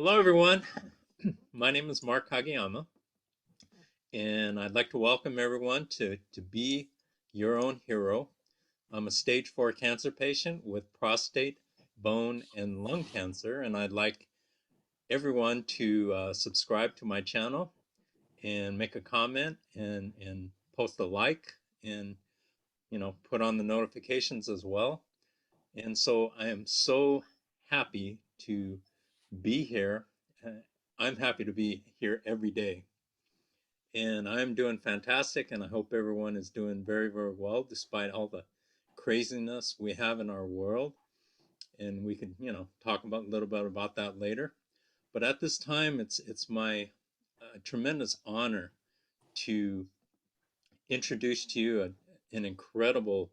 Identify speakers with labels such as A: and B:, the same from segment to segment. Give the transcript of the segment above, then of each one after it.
A: Hello, everyone. My name is Mark Kageyama, and I'd like to welcome everyone to Be Your Own Hero. I'm a stage 4 cancer patient with prostate, bone, and lung cancer, and I'd like everyone to subscribe to my channel and make a comment and post a like and put on the notifications as well. And so I am so happy to be here. Uh, I'm happy to be here every day. And I'm doing fantastic, and I hope everyone is doing very, very well despite all the craziness we have in our world. And we can, talk about a little bit about that later. But at this time, it's my tremendous honor to introduce to you an incredible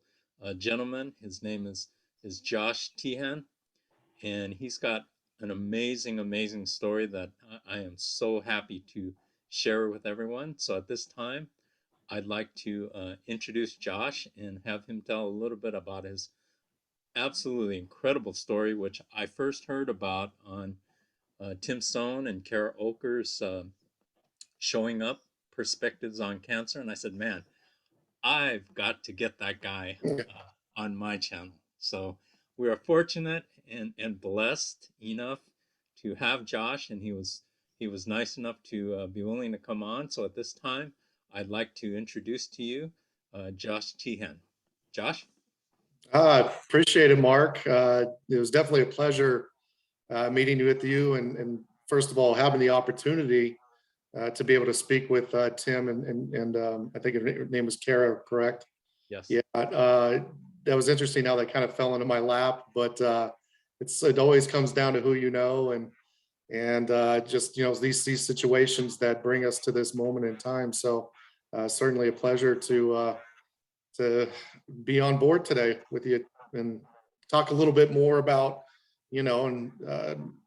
A: gentleman. His name is Josh Tehan, and he's got an amazing, amazing story that I am so happy to share with everyone. So at this time, I'd like to introduce Josh and have him tell a little bit about his absolutely incredible story, which I first heard about on Tim Stone and Kara Oker's Showing Up Perspectives on Cancer. And I said, man, I've got to get that guy on my channel. So we are fortunate and blessed enough to have Josh, and he was nice enough to be willing to come on. So at this time, I'd like to introduce to you Josh Tehan. Josh?
B: Appreciate it, Mark. It was definitely a pleasure meeting with you, and first of all, having the opportunity to be able to speak with Tim and I think her name was Kara, correct?
A: Yes.
B: Yeah, that was interesting how that kind of fell into my lap, but it always comes down to who you know and just these situations that bring us to this moment in time. So certainly a pleasure to be on board today with you and talk a little bit more about, and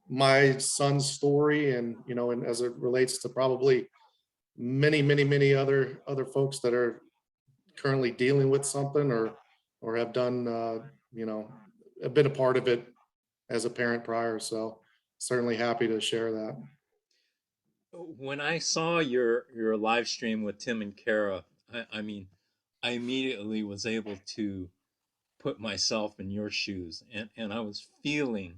B: my son's story and as it relates to probably many other folks that are currently dealing with something or have done, have been a part of it as a parent prior. So certainly happy to share that.
A: When I saw your live stream with Tim and Kara, I mean, I immediately was able to put myself in your shoes, and I was feeling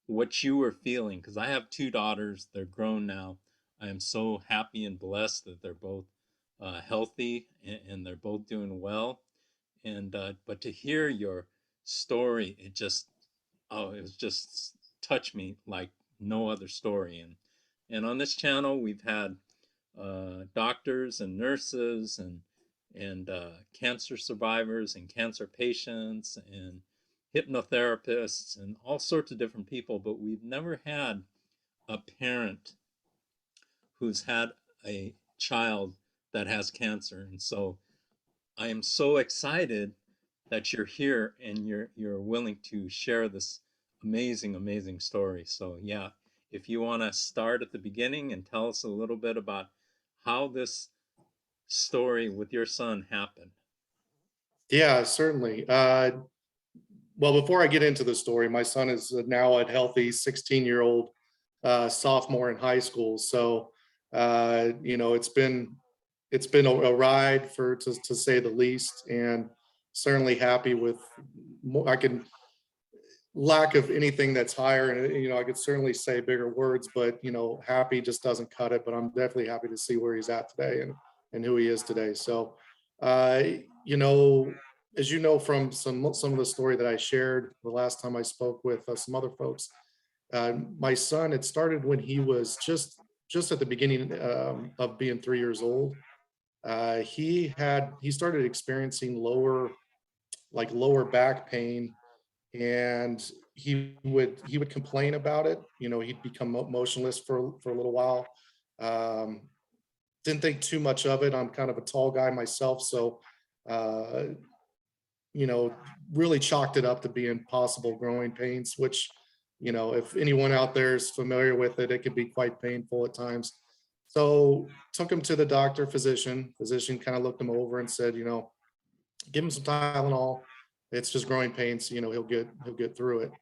A: what you were feeling because I have two daughters. They're grown now. I am so happy and blessed that they're both healthy and they're both doing well. And but to hear your story, it was just touched me like no other story. And on this channel, we've had doctors and nurses and cancer survivors and cancer patients and hypnotherapists and all sorts of different people, but we've never had a parent who's had a child that has cancer. And so I am so excited that you're here and you're willing to share this amazing, amazing story. So yeah, if you want to start at the beginning and tell us a little bit about how this story with your son happened.
B: Yeah, certainly. Well, before I get into the story, my son is now a healthy 16-year-old sophomore in high school. So, it's been a ride to say the least, and certainly happy with I can lack of anything that's higher, and I could certainly say bigger words, but happy just doesn't cut it. But I'm definitely happy to see where he's at today and who he is today. So, uh, you know, as you know from some of the story that I shared the last time I spoke with some other folks, my son, it started when he was just at the beginning of being 3 years old. He started experiencing lower back pain, and he would complain about it. He'd become motionless for a little while. um didn't think too much of it. I'm kind of a tall guy myself, so uh you know really chalked it up to being possible growing pains, which, if anyone out there is familiar with it, it can be quite painful at times. So took him to the doctor. Physician kind of looked him over and said, give him some Tylenol. It's just growing pains. He'll get through it.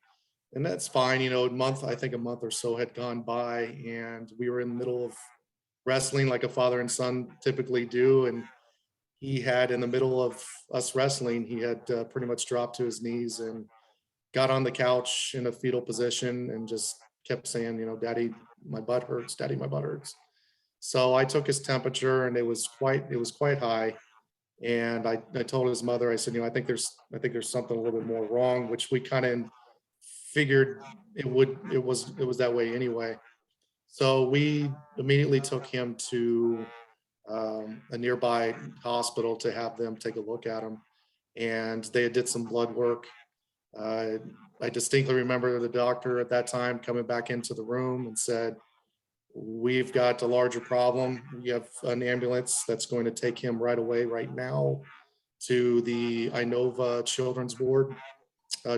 B: And that's fine. I think a month or so had gone by, and we were in the middle of wrestling like a father and son typically do. And he had, in the middle of us wrestling, he had pretty much dropped to his knees and got on the couch in a fetal position and just kept saying, "Daddy, my butt hurts. Daddy, my butt hurts." So I took his temperature, and it was quite high. And I told his mother, I said, I think there's something a little bit more wrong, which we kind of figured it was that way anyway. So we immediately took him to a nearby hospital to have them take a look at him, and they did some blood work. Uh, I distinctly remember the doctor at that time coming back into the room and said, "We've got a larger problem. We have an ambulance that's going to take him right away, right now, to the Inova Children's Ward,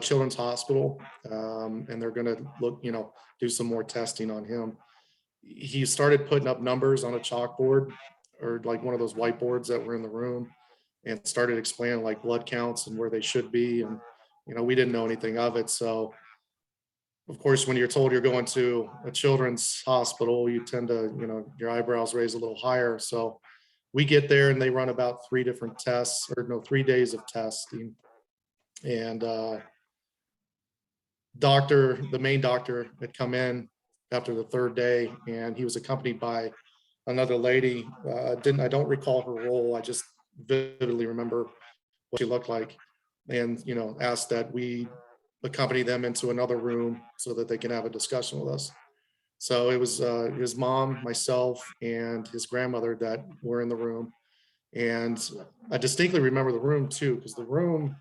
B: Children's Hospital, and they're going to do some more testing on him." He started putting up numbers on a chalkboard, or like one of those whiteboards that were in the room, and started explaining like blood counts and where they should be. And we didn't know anything of it. So of course, when you're told you're going to a children's hospital, you tend to, your eyebrows raise a little higher. So we get there, and they run about three different tests, or no, 3 days of testing. And the main doctor had come in after the third day, and he was accompanied by another lady. I don't recall her role. I just vividly remember what she looked like, and asked that we accompany them into another room so that they can have a discussion with us. So it was his mom, myself, and his grandmother that were in the room. And I distinctly remember the room too, because the room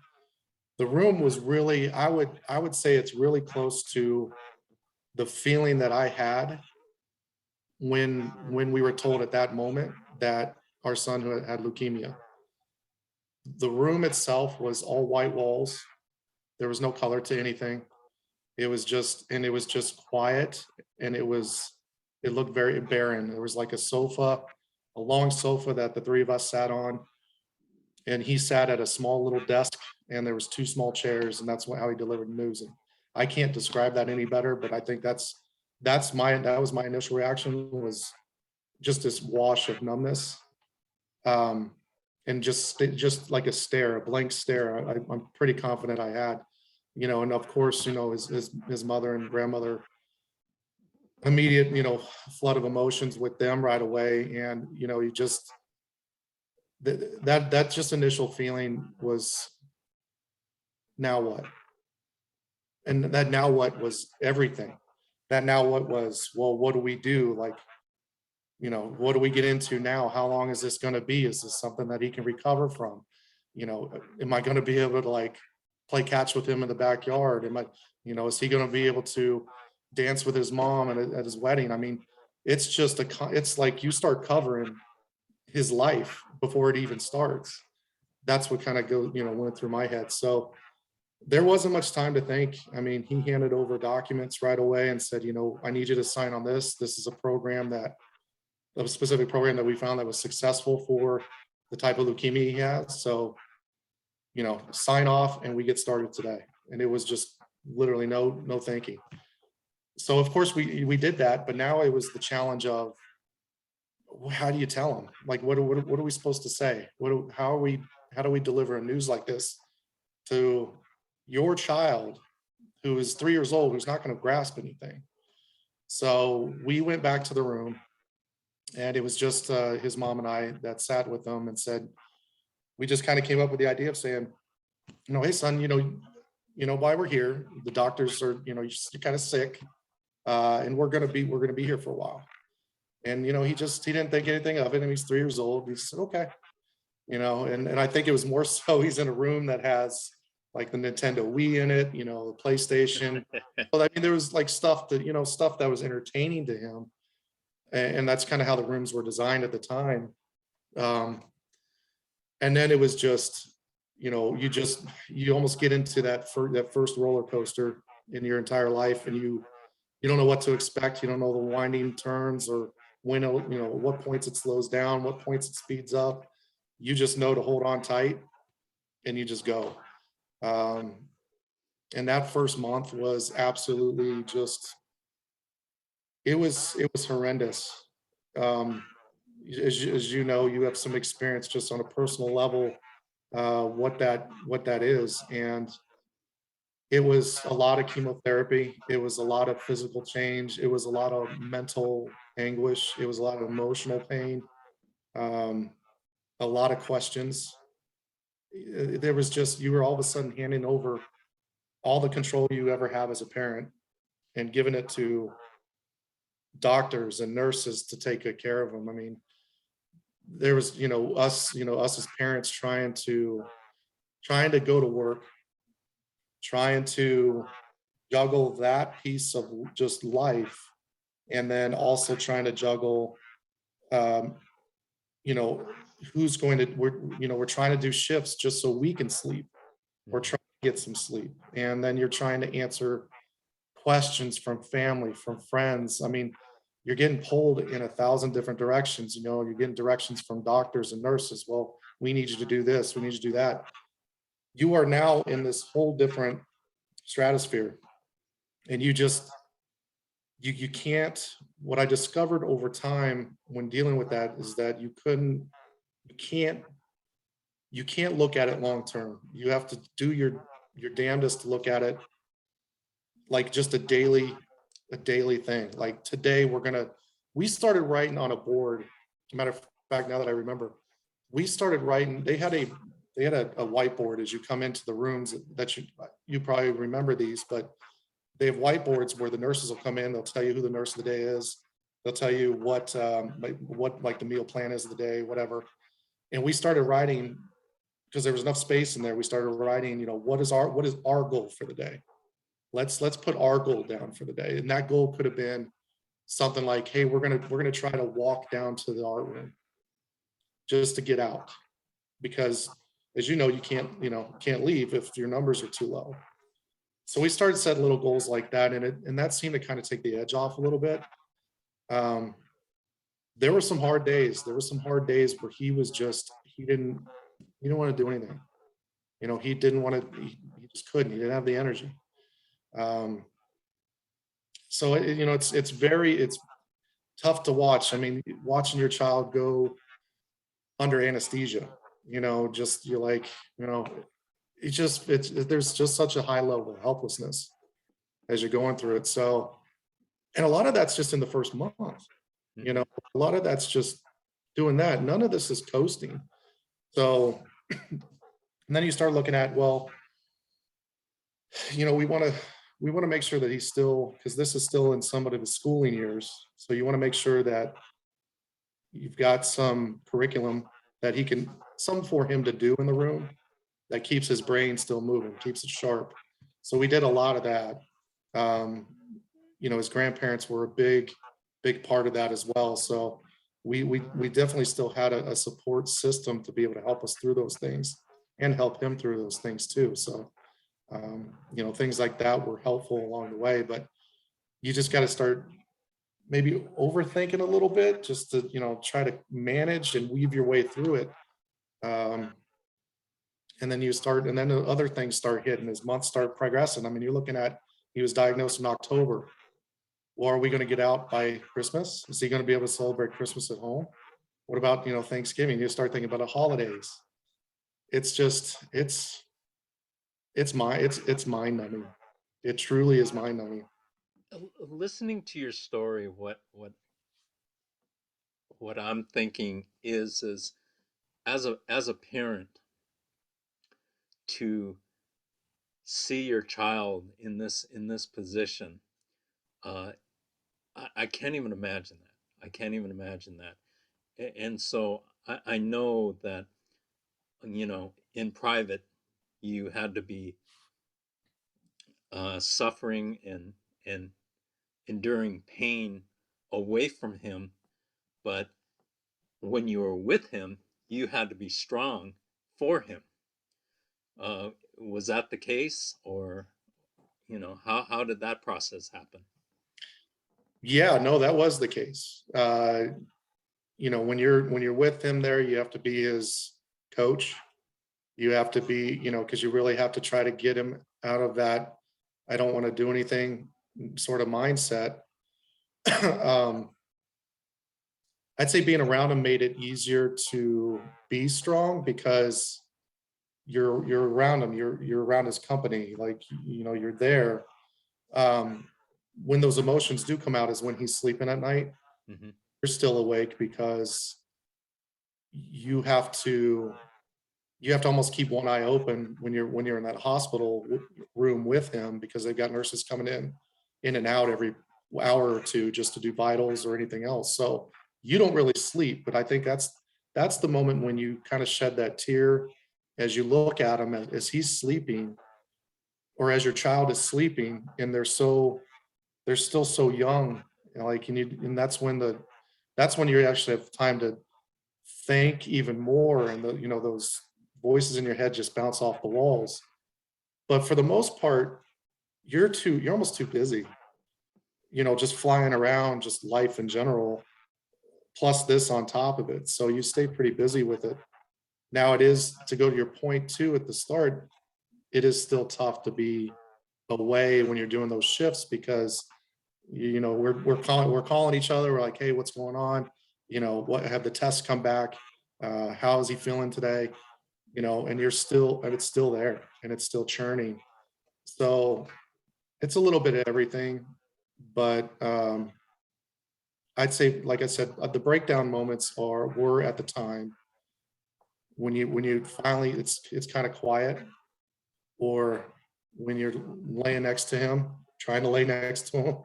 B: was really, I would say it's really close to the feeling that I had when we were told at that moment that our son had leukemia. The room itself was all white walls. There was no color to anything. It was just quiet, and it looked very barren. There was like a long sofa that the three of us sat on, and he sat at a small little desk, and there was two small chairs, and that's how he delivered the news. And I can't describe that any better, but I think that was my initial reaction, was just this wash of numbness, um, and just like a stare, a blank stare. I'm pretty confident I had, and of course, his mother and grandmother, immediate, flood of emotions with them right away. And you just that just initial feeling was, now what? And that now what was everything. That now what was, well, what do we do? Like, what do we get into now? How long is this going to be? Is this something that he can recover from? Am I going to be able to like play catch with him in the backyard? Is he going to be able to dance with his mom at his wedding? I mean, it's like you start covering his life before it even starts. That's what kind of went through my head. So there wasn't much time to think. I mean, he handed over documents right away and said, "I need you to sign on this. This is a specific program that we found that was successful for the type of leukemia he has. So, sign off and we get started today." And it was just literally no thinking. So of course we did that, but now it was the challenge of, how do you tell him? Like, what are we supposed to say? How do we deliver a news like this to your child who is 3 years old, who's not going to grasp anything? So we went back to the room, and it was just his mom and I that sat with them and said, we just kind of came up with the idea of saying, "Hey son, why we're here. The doctors are, you're kind of sick, and we're gonna be here for a while." And he didn't think anything of it. And he's 3 years old. He said, "Okay." And I think it was more so he's in a room that has like the Nintendo Wii in it, the PlayStation. But I mean, there was like stuff that was entertaining to him. And that's kind of how the rooms were designed at the time. Um, and then it was just, you almost get into that first roller coaster in your entire life, and you don't know what to expect. You don't know the winding turns, or what points it slows down, what points it speeds up. You just know to hold on tight, and you just go. Um, And that first month was absolutely just, it was horrendous. Um, as you know, you have some experience just on a personal level, what that is. And it was a lot of chemotherapy. It was a lot of physical change. It was a lot of mental anguish. It was a lot of emotional pain. Um, a lot of questions. There was just, you were all of a sudden handing over all the control you ever have as a parent and giving it to doctors and nurses to take good care of them. I mean, there was, us as parents trying to go to work, trying to juggle that piece of just life, and then also trying to juggle, um, you know, who's going to, we're trying to do shifts just so we can sleep. We're
A: Mhm.
B: trying to get some sleep. And then you're trying to answer questions from family, from friends. I mean, you're getting pulled in a thousand different directions. You're getting directions from doctors and nurses. Well, we need you to do this. We need you to do that. You are now in this whole different stratosphere, and you can't. What I discovered over time when dealing with that is that you can't, you can't look at it long term. You have to do your damnedest to look at it like just a daily thing. Like today we started writing on a board. Matter of fact, now that I remember, we started writing, they had a whiteboard as you come into the rooms that you probably remember these, but they have whiteboards where the nurses will come in, they'll tell you who the nurse of the day is, they'll tell you what the meal plan is of the day, whatever. And we started writing, because there was enough space in there, we started writing, what is our goal for the day. Let's put our goal down for the day. And that goal could have been something like, hey, we're gonna try to walk down to the art room just to get out. Because as you know, you can't leave if your numbers are too low. So we started setting little goals like that, and that seemed to kind of take the edge off a little bit. Um, there were some hard days. There were some hard days where he didn't want to do anything. He didn't want to. He just couldn't. He didn't have the energy. Um, so it's tough to watch. I mean, watching your child go under anesthesia, just you're like, you know, it's there's just such a high level of helplessness as you're going through it. So, and a lot of that's just in the first month. You know,
A: Mhm.
B: a lot of that's just doing that. None of this is coasting. So, and then you start looking at, well, we want to make sure that he's still, because this is still in some of his schooling years. So you want to make sure that you've got some curriculum that he can, some for him to do in the room that keeps his brain still moving, keeps it sharp. So we did a lot of that. Um, his grandparents were a big part of that as well. So we definitely still had a support system to be able to help us through those things and help him through those things too. So things like that were helpful along the way. But you just got to start maybe overthinking a little bit just to try to manage and weave your way through it. Um, and then the other things start hitting as months start progressing. I mean, you're looking at, he was diagnosed in October. Well, are we going to get out by Christmas? Is he going to be able to celebrate Christmas at home? What about Thanksgiving? You start thinking about the holidays. It's just it's mind numbing. It truly is mind numbing.
A: Listening to your story, what I'm thinking is as a parent to see your child in this position. uh, I can't even imagine that. I can't even imagine that. And so I know that, in private, you had to be suffering and enduring pain away from him, but when you were with him, you had to be strong for him. Was that the case, or how did that process happen?
B: Yeah, no, that was the case. When you're with him there, you have to be his coach. You have to be, because you really have to try to get him out of that. I don't want to do anything sort of mindset. um, I'd say being around him made it easier to be strong because you're around him, you're around his company, like you're there. Um, when those emotions do come out is when he's sleeping at night.
A: Hmm.
B: You're still awake because you have to you have to almost keep one eye open when you're in that hospital room with him because they've got nurses coming in and out every hour or two just to do vitals or anything else. So you don't really sleep, but I think that's the moment when you kind of shed that tear as you look at him as he's sleeping or as your child is sleeping and they're still so young, like and that's when you actually have time to think even more and those voices in your head just bounce off the walls. But for the most part, you're almost too busy, just flying around, just life in general, plus this on top of it. So you stay pretty busy with it. Now it is, to go to your point too at the start, it is still tough to be away when you're doing those shifts because we're calling each other. We're like, hey, what's going on? What have the tests come back? How is he feeling today? And it's still there and it's still churning. So it's a little bit of everything, but I'd say, like I said, the breakdown moments were at the time when you finally it's kind of quiet, or when you're laying next to him, trying to lay next to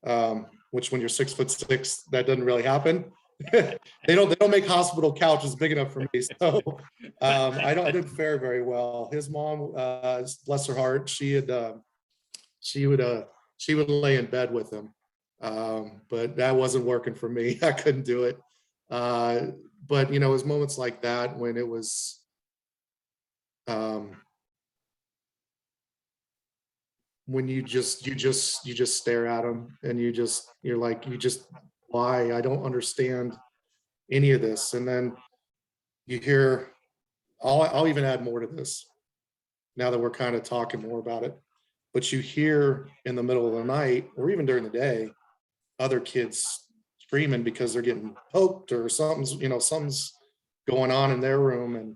B: him, which when you're 6'6", that doesn't really happen. They don't make hospital couches big enough for me, so I didn't fare very well. His mom, bless her heart, she would she would lay in bed with him, but that wasn't working for me. I couldn't do it. Uh, but it was moments like that when it was um, when you just stare at them and you're like, why? I don't understand any of this. And then you hear, I'll even add more to this now that we're kind of talking more about it. But you hear in the middle of the night or even during the day other kids screaming because they're getting poked or something's going on in their room, and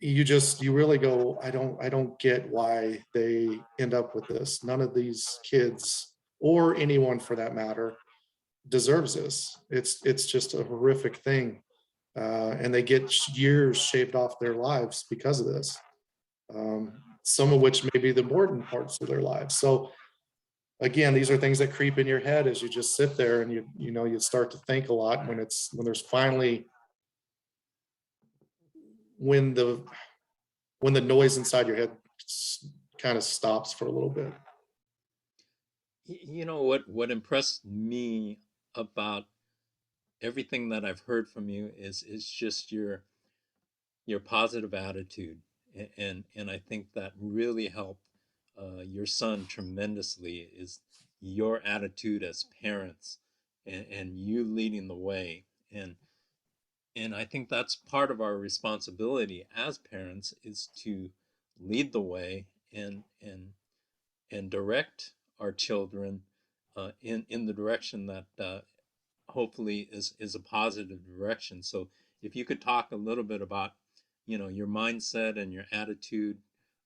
B: you really go, I don't get why they end up with this. None of these kids, or anyone for that matter, deserves this. It's just a horrific thing, and they get years shaved off their lives because of this. Some of which may be the important parts of their lives. So again, these are things that creep in your head as you just sit there and you start to think a lot when there's finally when the when the noise inside your head kind of stops for a little bit.
A: What impressed me about everything that I've heard from you is just your positive attitude, and I think that really helped your son tremendously. Is your attitude as parents, and you leading the way, and I think that's part of our responsibility as parents is to lead the way and direct our children in the direction that hopefully is a positive direction. So if you could talk a little bit about your mindset and your attitude,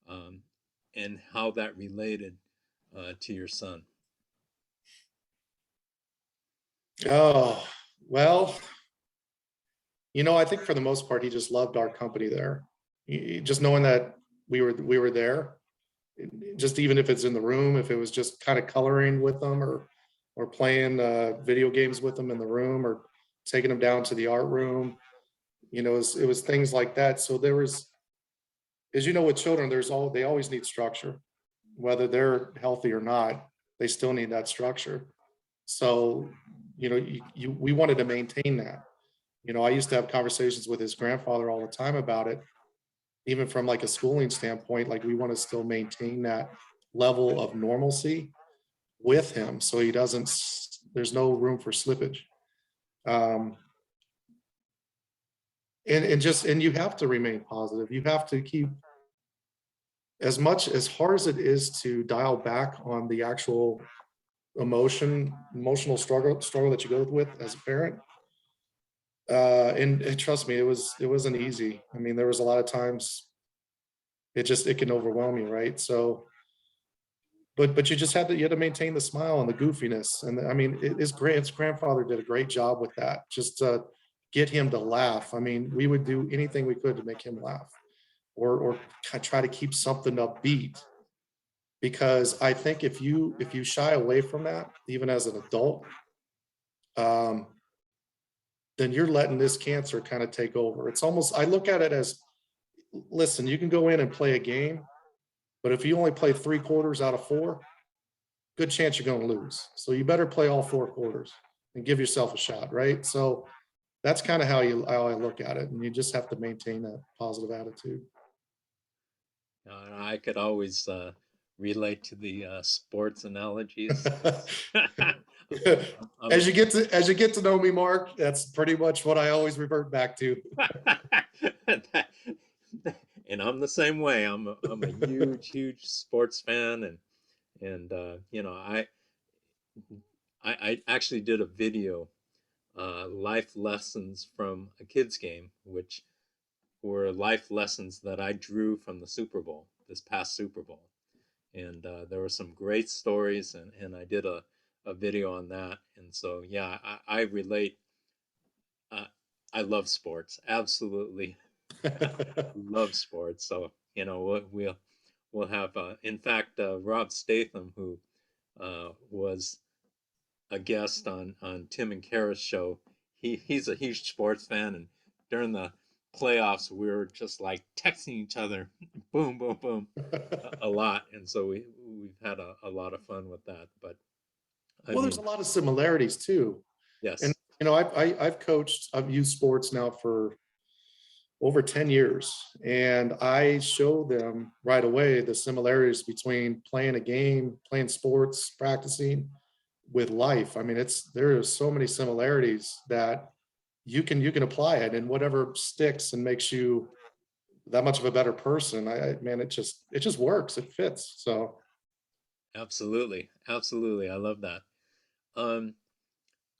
A: um, and how that related to your son.
B: Oh, well, I think for the most part, he just loved our company there. Just knowing that we were there, just even if it's in the room, if it was just kind of coloring with them or playing video games with them in the room or taking them down to the art room, it was things like that. So there was, as with children, they always need structure, whether they're healthy or not, they still need that structure. So, we wanted to maintain that. I used to have conversations with his grandfather all the time about it, even from like a schooling standpoint. Like, we want to still maintain that level of normalcy with him, so he doesn't. There's no room for slippage. Um, and you have to remain positive. You have to keep as much as hard as it is to dial back on the actual emotional struggle that you go with as a parent, and trust me, it wasn't easy. I mean, there was a lot of times it can overwhelm you, right? So, but you just you had to maintain the smile and the goofiness, and I mean, his grandfather did a great job with that, just to get him to laugh. I mean, we would do anything we could to make him laugh, or try to keep something upbeat, because I think if you shy away from that, even as an adult, um, then you're letting this cancer kind of take over. It's almost, I look at it as, listen, you can go in and play a game, but if you only play 3 quarters out of 4, good chance you're going to lose. So you better play all 4 quarters and give yourself a shot, right? So that's kind of how I look at it, and you just have to maintain that positive attitude.
A: I could always relate to the sports analogies. I'm
B: As you get to know me, Mark, that's pretty much what I always revert back to.
A: and I'm the same way. I'm a huge sports fan, and you know, I actually did a video, life lessons from a kids game, which were life lessons that I drew from the Super Bowl, this past Super Bowl. And there were some great stories, and I did a video on that. And so, yeah, I relate. Uh, I love sports, absolutely love sports. So, you know, we'll have, in fact, Rob Statham, who was a guest on Tim and Kara's show. He's a huge sports fan, and during the playoffs, we were just like texting each other, boom, boom, boom, a lot, and so we've had a lot of fun with that. But I
B: Well, there's
A: mean,
B: a lot of similarities too. And
A: yes,
B: you know, I've coached, I've used sports now for over 10 years, and I show them right away the similarities between playing a game, playing sports, practicing with life. I mean, there are so many similarities that you can apply it, and whatever sticks and makes you that much of a better person. Man, it just works. It fits. So
A: absolutely, absolutely, I love that. Um,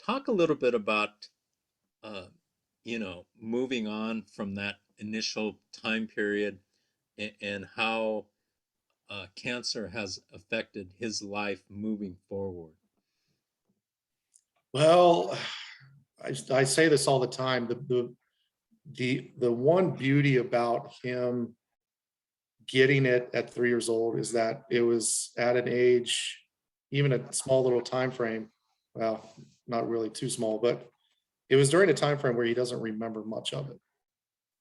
A: Talk a little bit about uh, moving on from that initial time period, and how cancer has affected his life moving forward.
B: well, I say this all the time. The one beauty about him getting it at 3 years old is that it was at an age, even a small little time frame. Well, not really too small, but it was during a time frame where he doesn't remember much of it.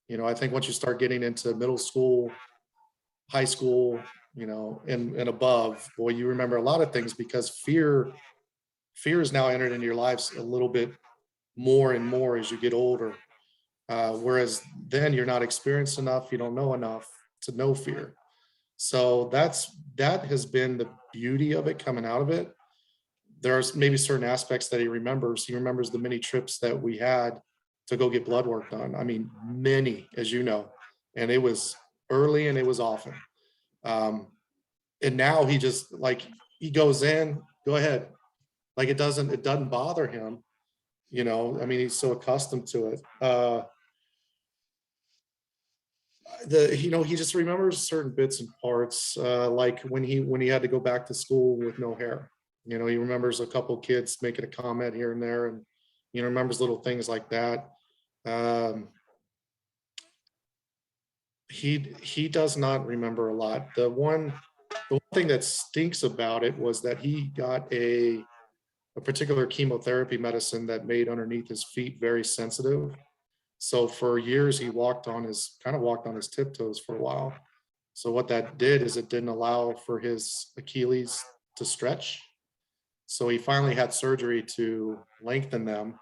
B: You know, I think once you start getting into middle school, high school, you know, and above, boy, you remember a lot of things, because fear is now entered into your lives a little bit more and more as you get older. Whereas then you're not experienced enough, you don't know enough to know fear. So that has been the beauty of it coming out of it. There's maybe certain aspects that he remembers. He remembers the many trips that we had to go get blood work done. I mean, many, as you know, and it was early and it was often. Um, and now he just like he goes in, go ahead, like it doesn't bother him. You know, I mean, he's so accustomed to it. You know, he just remembers certain bits and parts, like when he had to go back to school with no hair. You know, he remembers a couple kids making a comment here and there, and you know, remembers little things like that. um, he does not remember a lot. The one thing that stinks about it was that he got a particular chemotherapy medicine that made underneath his feet very sensitive. So for years he walked on his tiptoes for a while. So what that did is it didn't allow for his Achilles to stretch. So he finally had surgery to lengthen them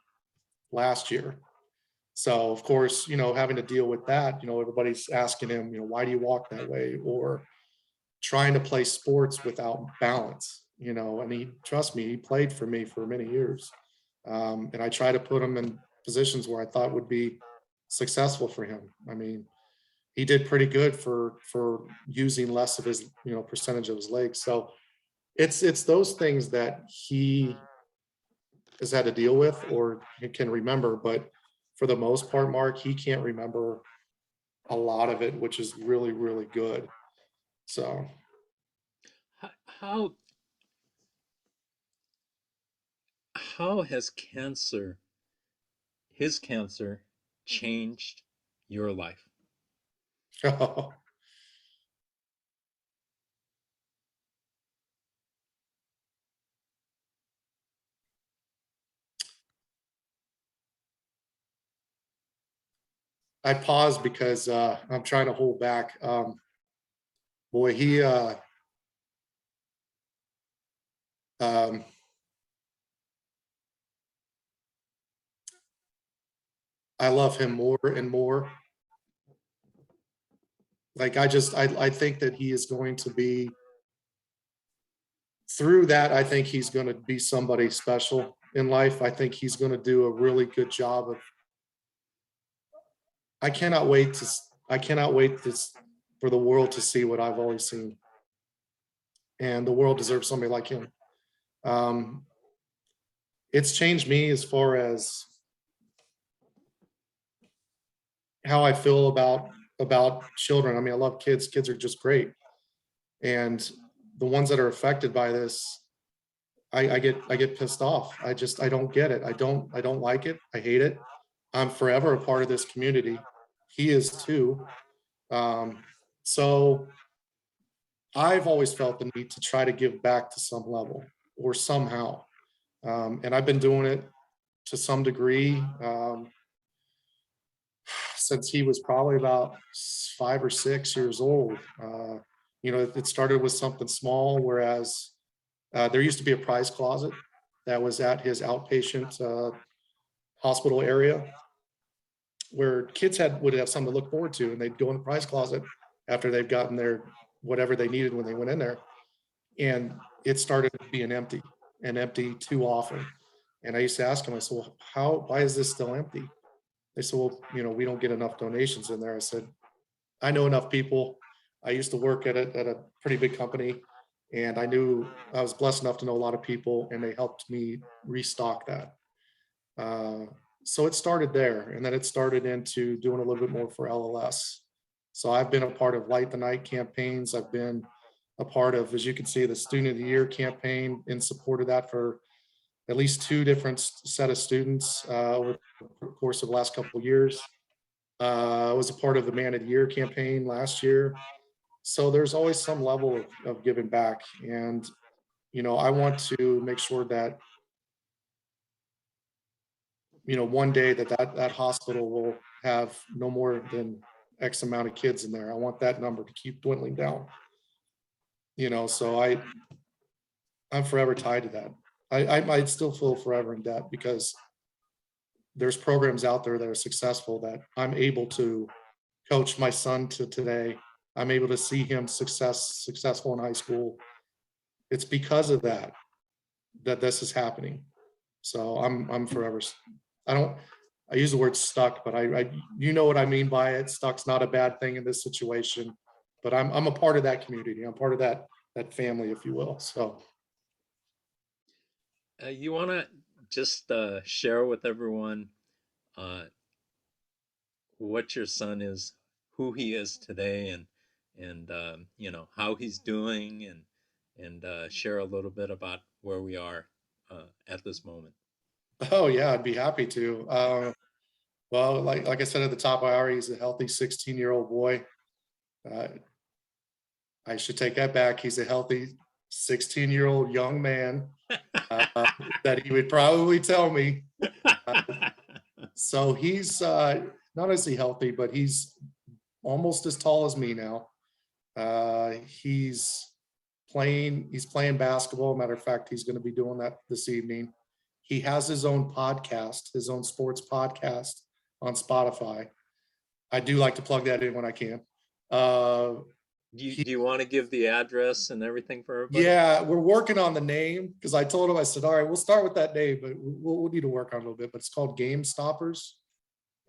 B: last year. So of course, you know, having to deal with that, you know, everybody's asking him, you know, why do you walk that way? Or trying to play sports without balance, you know, and he, trust me, he played for me for many years. And I try to put him in positions where I thought would be successful for him. I mean, he did pretty good for using less of his, percentage of his legs. So it's those things that he has had to deal with or he can remember, but for the most part, Mark, he can't remember a lot of it, which is really, really good. So
A: How how has his cancer, changed your life?
B: I paused because I'm trying to hold back. Boy, he um, I love him more and more. Like I think that he is going to be through that. I think he's going to be somebody special in life. I think he's going to do a really good job of. I cannot wait to. I cannot wait for the world to see what I've always seen, and the world deserves somebody like him. Um, it's changed me as far as how I feel about children. I mean, I love kids. Kids are just great, and the ones that are affected by this, I get pissed off. I don't get it. I don't like it. I hate it. I'm forever a part of this community. He is too. Um, so I've always felt the need to try to give back to some level or somehow, and I've been doing it to some degree since he was probably about 5 or 6 years old. It started with something small, whereas there used to be a prize closet that was at his outpatient hospital area where kids would have something to look forward to, and they'd go in the prize closet after they've gotten their whatever they needed when they went in there, and it started being empty and empty too often. And I used to ask him, I said, "Well, why is this still empty?" They said, "Well, we don't get enough donations in there." I said, "I know enough people. I used to work at a pretty big company, and I was blessed enough to know a lot of people, and they helped me restock that." Uh, so it started there, and then it started into doing a little bit more for LLS. So I've been a part of Light the Night campaigns. I've been a part of, as you can see, the Student of the Year campaign in support of that for at least two different set of students over the course of the last couple of years. I was a part of the Man of the Year campaign last year. So there's always some level of giving back. And, I want to make sure that, one day that hospital will have no more than X amount of kids in there. I want that number to keep dwindling down. So I'm forever tied to that. I might still feel forever in debt because there's programs out there that are successful that I'm able to coach my son to today. I'm able to see him successful in high school. It's because of that this is happening. So I'm forever. I don't. I use the word stuck, but I you know what I mean by it. Stuck's not a bad thing in this situation, but I'm a part of that community. I'm part of that family, if you will. So
A: You want to just share with everyone uh, what your son is, who he is today, and how he's doing, and share a little bit about where we are at this moment.
B: oh yeah, I'd be happy to. Well, like I said at the top, I already he's a healthy 16-year-old boy. Uh, I should take that back. He's a healthy 16-year-old young man that he would probably tell me. Uh, so he's not only healthy, but he's almost as tall as me now. He's playing basketball. Matter of fact, he's going to be doing that this evening. He has his own podcast, his own sports podcast on Spotify. I do like to plug that in when I can. Uh, he
A: Do you want to give the address and everything for everybody?
B: Yeah, we're working on the name because I told him, I said, all right, we'll start with that name, but we'll need to work on it a little bit. But it's called Game Stoppers,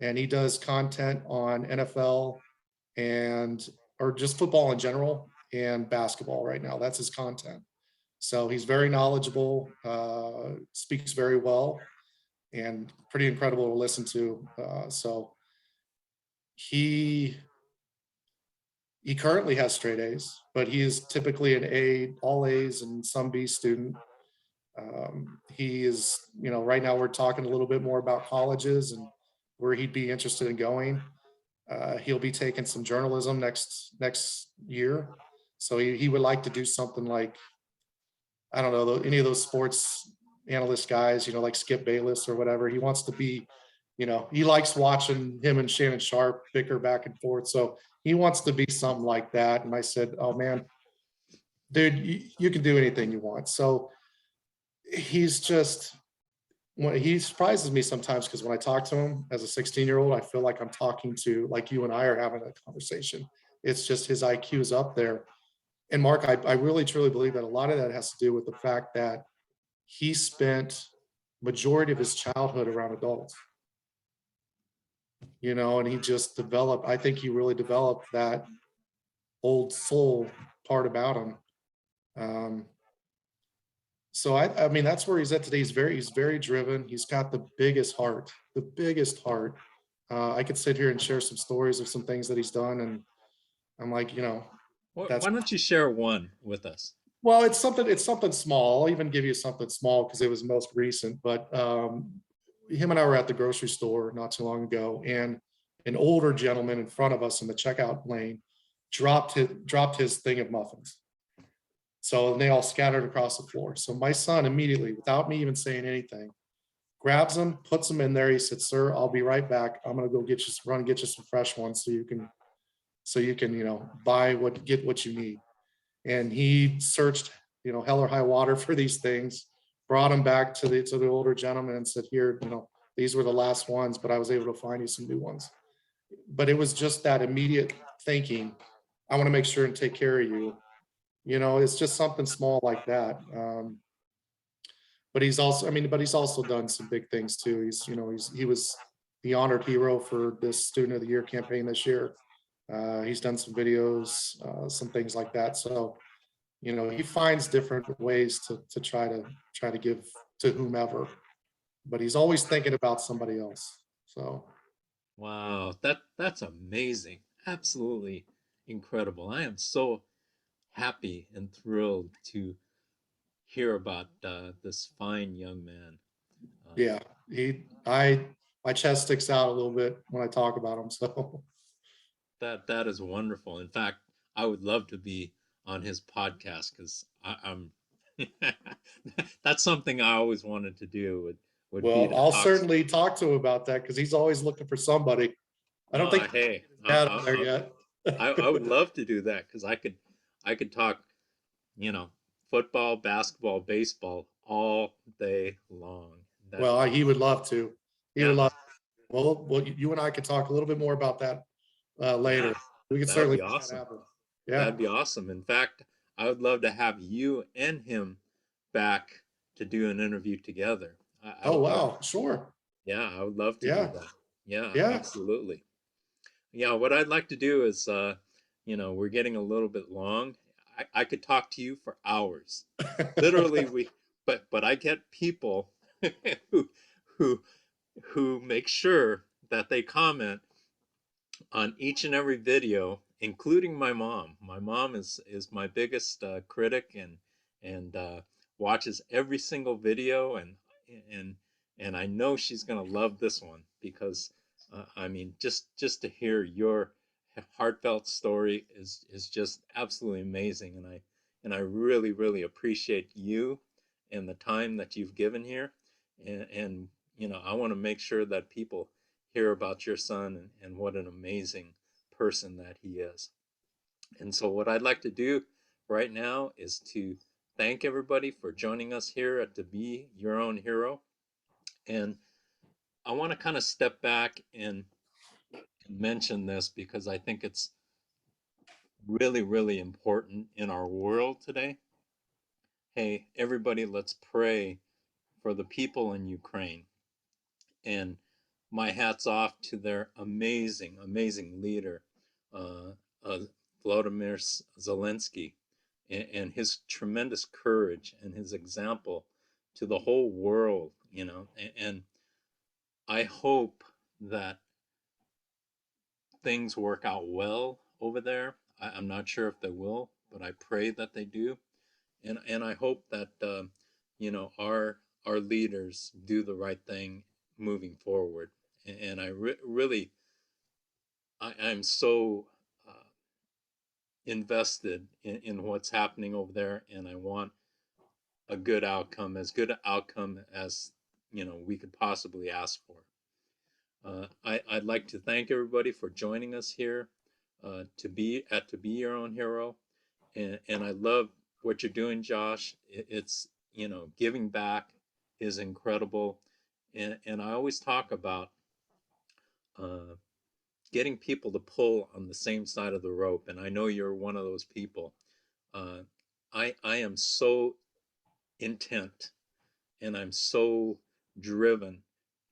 B: and he does content on NFL and or just football in general and basketball right now. That's his content. So he's very knowledgeable, speaks very well, and pretty incredible to listen to. So he he currently has straight A's, but he is typically an A, all A's, and some B student. He is, right now we're talking a little bit more about colleges and where he'd be interested in going. He'll be taking some journalism next year, so he would like to do something like, I don't know, any of those sports analyst guys, like Skip Bayless or whatever. He wants to be, he likes watching him and Shannon Sharp bicker back and forth. So he wants to be something like that. And I said, oh man, dude, you can do anything you want. So he's just, when he surprises me sometimes, because when I talk to him as a 16-year-old, I feel like I'm talking to, like you and I are having a conversation. It's just his IQ is up there. And Mark, I really truly believe that a lot of that has to do with the fact that he spent majority of his childhood around adults, and he just developed, I think he really developed that old soul part about him. Um, so I mean, that's where he's at today. He's very driven. He's got the biggest heart. I could sit here and share some stories of some things that he's done. And I'm like, that's,
A: Why don't you share one with us?
B: well, it's something small. I'll even give you something small because it was most recent, but him and I were at the grocery store not too long ago, and an older gentleman in front of us in the checkout lane dropped his thing of muffins. So they all scattered across the floor. So my son immediately, without me even saying anything, grabs them, puts them in there. He said, "Sir, I'll be right back. I'm gonna go run and get you some fresh ones so you can get what you need." And he searched, hell or high water for these things, brought them back to the older gentleman and said, "Here, these were the last ones, but I was able to find you some new ones." But it was just that immediate thinking, I want to make sure and take care of you. It's just something small like that. But he's also done some big things too. He was the honored hero for this Student of the Year campaign this year. He's done some videos, some things like that. So he finds different ways to try to give to whomever, but he's always thinking about somebody else. So
A: Wow, that's amazing. Absolutely incredible. I am so happy and thrilled to hear about this fine young man. Uh,
B: yeah, I my chest sticks out a little bit when I talk about him. So
A: that is wonderful. In fact, I would love to be on his podcast because I'm that's something I always wanted to do would be
B: well,
A: to
B: I'll
A: talk.
B: certainly talk to him about that because he's always looking for somebody. I don't think he can
A: Hey,
B: get his dad on there yet.
A: I would love to do that because I could talk, you know, football, basketball, baseball all day long. That
B: Well, he would love to. He would
A: yeah,
B: love. Well, you and I could talk a little bit more about that
A: yeah,
B: later. We could
A: that would
B: certainly
A: be
B: make that
A: awesome.
B: happen. Yeah.
A: That'd be awesome. In fact, I would love to have you and him back to do an interview together. I
B: Oh
A: would love,
B: wow. Sure.
A: yeah, I would love to do
B: Yeah.
A: that. Yeah,
B: Yeah.
A: absolutely. Yeah, what I'd like to do is, we're getting a little bit long. I could talk to you for hours. Literally, but I get people who, who, who make sure that they comment on each and every video, including my mom. My mom is my biggest critic and watches every single video and and I know she's gonna love this one because I mean just to hear your heartfelt story is just absolutely amazing and I really appreciate you and the time that you've given here and I want to make sure that people hear about your son and what an amazing person that he is. And so, what I'd like to do right now is to thank everybody for joining us here at To Be Your Own Hero. And I want to kind of step back and mention this because I think it's really important in our world today. Hey, everybody, let's pray for the people in Ukraine. And my hat's off to their amazing leader, uh, uh, Vladimir Zelensky, and his tremendous courage and his example to the whole world, and I hope that things work out well over there. I'm not sure if they will, but I pray that they do, and I hope that our leaders do the right thing moving forward. And really, I'm so uh, invested in what's happening over there, and I want a good outcome, as good an outcome as we could possibly ask for. I'd like to thank everybody for joining us here to be your own hero, and I love what you're doing, Josh. It's giving back is incredible, and I always talk about uh, getting people to pull on the same side of the rope, and I know you're one of those people. Uh, I am so intent and I'm so driven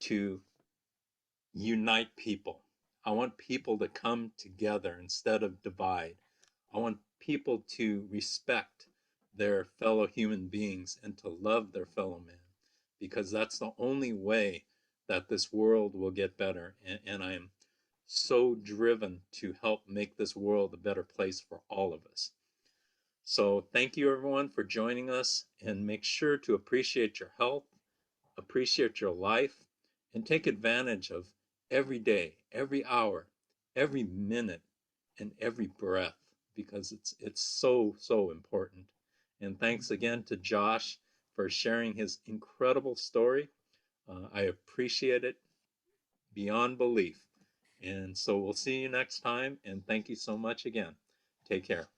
A: to unite people. I want people to come together instead of divide. I want people to respect their fellow human beings and to love their fellow man, because that's the only way that this world will get better. And I am so driven to help make this world a better place for all of us. So, thank you everyone for joining us, and make sure to appreciate your health, appreciate your life, and take advantage of every day, every hour, every minute, and every breath, because it's so important. And thanks again to Josh for sharing his incredible story. I appreciate it beyond belief. And so we'll see you next time. And thank you so much again. Take care.